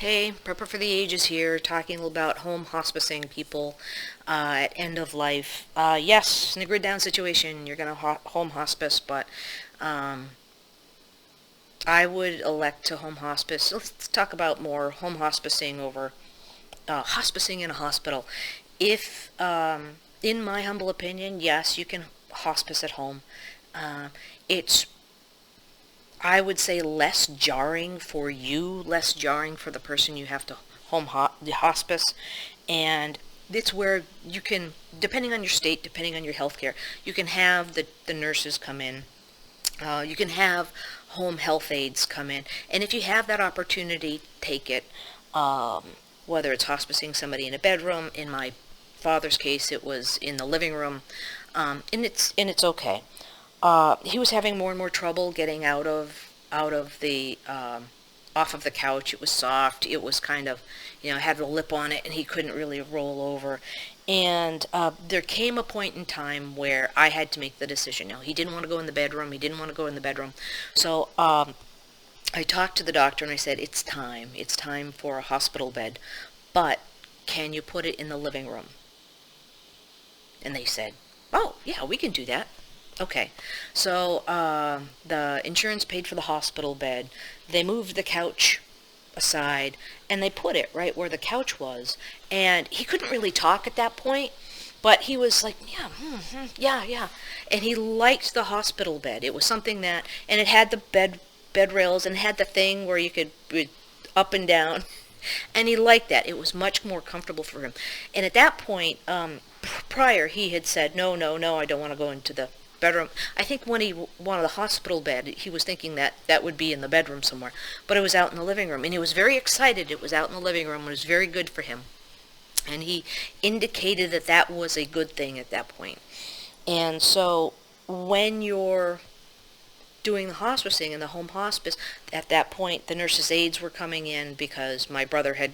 Hey, Prepper for the Ages here, talking a little about home hospicing people at end of life. Yes, in a grid down situation, you're going to home hospice, but um, I would elect to home hospice. Let's talk about more home hospicing over hospicing in a hospital. If, in my humble opinion, yes, you can hospice at home. Uh, it's I would say less jarring for you, less jarring for the person you have to the hospice, and it's where you can, depending on your state, depending on your health care, you can have the nurses come in. You can have home health aides come in, and if you have that opportunity, take it. Um, Whether it's hospicing somebody in a bedroom, in my father's case, it was in the living room, and it's okay. He was having more and more trouble getting out of the off of the couch. It was soft. It was kind of, had a lip on it, and he couldn't really roll over. And there came a point in time where I had to make the decision. Now, he didn't want to go in the bedroom. He didn't want to go in the bedroom. So I talked to the doctor and I said, it's time. It's time for a hospital bed. But can you put it in the living room? And they said, oh, yeah, we can do that. Okay, so the insurance paid for the hospital bed. They moved the couch aside and they put it right where the couch was. And he couldn't really talk at that point, but he was like, yeah, yeah, yeah. And he liked the hospital bed. It was something that, and it had the bed rails and had the thing where you could up and down. And he liked that. It was much more comfortable for him. And at that point, prior, he had said, no, no, no, I don't want to go into the bedroom. I think when he wanted the hospital bed, he was thinking that that would be in the bedroom somewhere. But it was out in the living room. And he was very excited it was out in the living room. It was very good for him. And he indicated that that was a good thing at that point. And so when you're doing the hospicing in the home hospice, at that point the nurses' aides were coming in because my brother had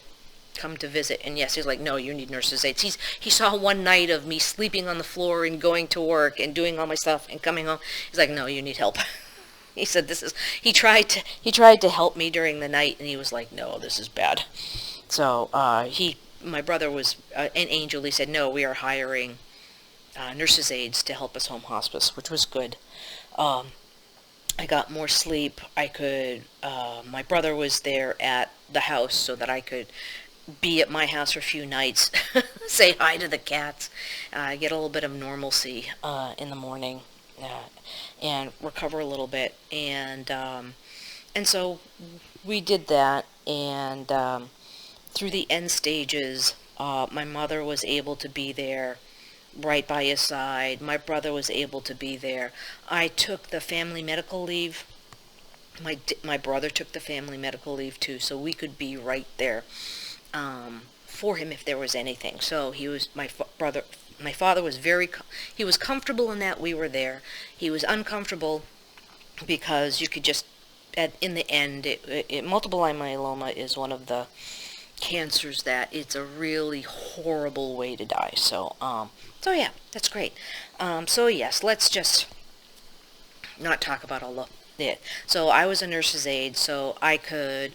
come to visit, and yes, he's like, no, you need nurses' aides. He saw one night of me sleeping on the floor and going to work and doing all my stuff and coming home. He's like, no, you need help. He said this is he tried to help me during the night, and he was like, no, this is bad. So my brother was an angel. He said, no, we are hiring nurses' aides to help us home hospice, which was good. um, I got more sleep. My brother was there at the house so that I could be at my house for a few nights, say hi to the cats, get a little bit of normalcy in the morning, and recover a little bit. And so we did that, and through the end stages, my mother was able to be there right by his side. My brother was able to be there. I took the family medical leave. My brother took the family medical leave too, so we could be right there for him if there was anything. So he was brother. My father was he was comfortable in that we were there. He was uncomfortable because you could just, in the end, multiple myeloma is one of the cancers that it's a really horrible way to die. So yeah, that's great. So yes, let's just not talk about all of it. So I was a nurse's aide, so I could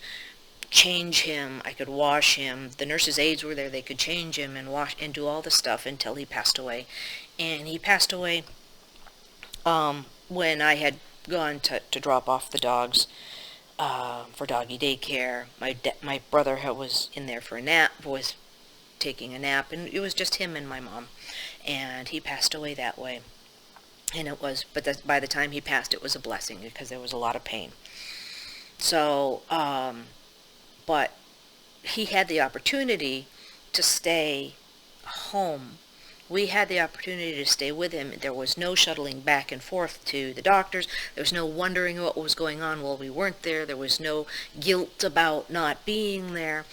change him, I could wash him. The nurse's aides were there, they could change him and wash and do all the stuff until he passed away. And he passed away when I had gone to drop off the dogs for doggy daycare. My brother was in there for a nap, was taking a nap, and it was just him and my mom. And he passed away that way. And by the time he passed, it was a blessing because there was a lot of pain. So, but he had the opportunity to stay home. We had the opportunity to stay with him. There was no shuttling back and forth to the doctors. There was no wondering what was going on while we weren't there. There was no guilt about not being there.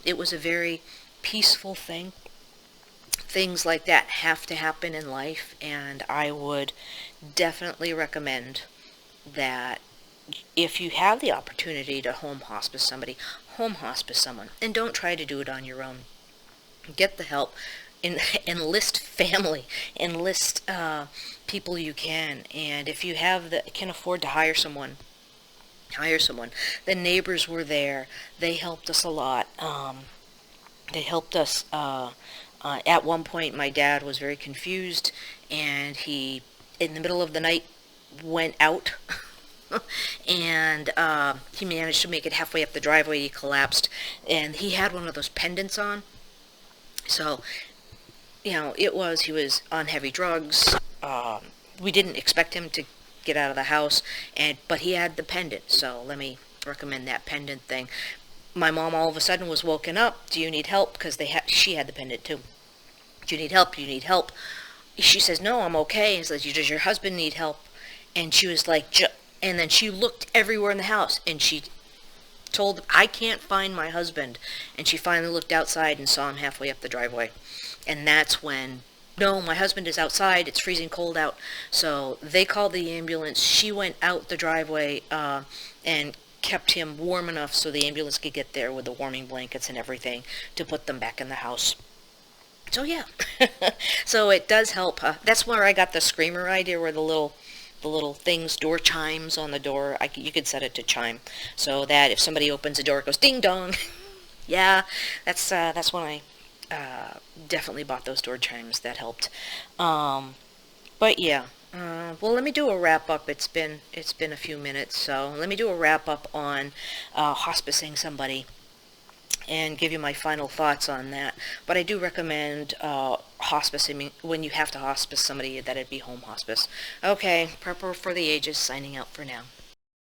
It was a very peaceful thing. Things like that have to happen in life, and I would definitely recommend that if you have the opportunity to home hospice somebody, home hospice someone, and don't try to do it on your own. Get the help. Enlist family, enlist people you can, and if you can afford to hire someone hire someone. The neighbors were there. They helped us a lot. They helped us. At one point, my dad was very confused, and he, in the middle of the night, went out. And he managed to make it halfway up the driveway. He collapsed, and he had one of those pendants on. So, he was on heavy drugs. We didn't expect him to get out of the house, but he had the pendant. So let me recommend that pendant thing. My mom all of a sudden was woken up. Do you need help? Because she had the pendant too. Do you need help? Do you need help? She says, no, I'm okay. He says, does your husband need help? And she was like, and then she looked everywhere in the house, and she told them, I can't find my husband. And she finally looked outside and saw him halfway up the driveway. And that's when, no, my husband is outside. It's freezing cold out. So they called the ambulance. She went out the driveway and kept him warm enough so the ambulance could get there with the warming blankets and everything to put them back in the house. So yeah, so it does help. That's where I got the screamer idea, where the little things, door chimes on the door. You could set it to chime, so that if somebody opens the door, it goes ding dong. Yeah, that's when I definitely bought those door chimes. That helped. But yeah. Well, let me do a wrap up. It's been a few minutes, so let me do a wrap up on hospicing somebody and give you my final thoughts on that. But I do recommend hospicing when you have to hospice somebody, that it be home hospice. Okay, Prepper for the Ages signing out for now.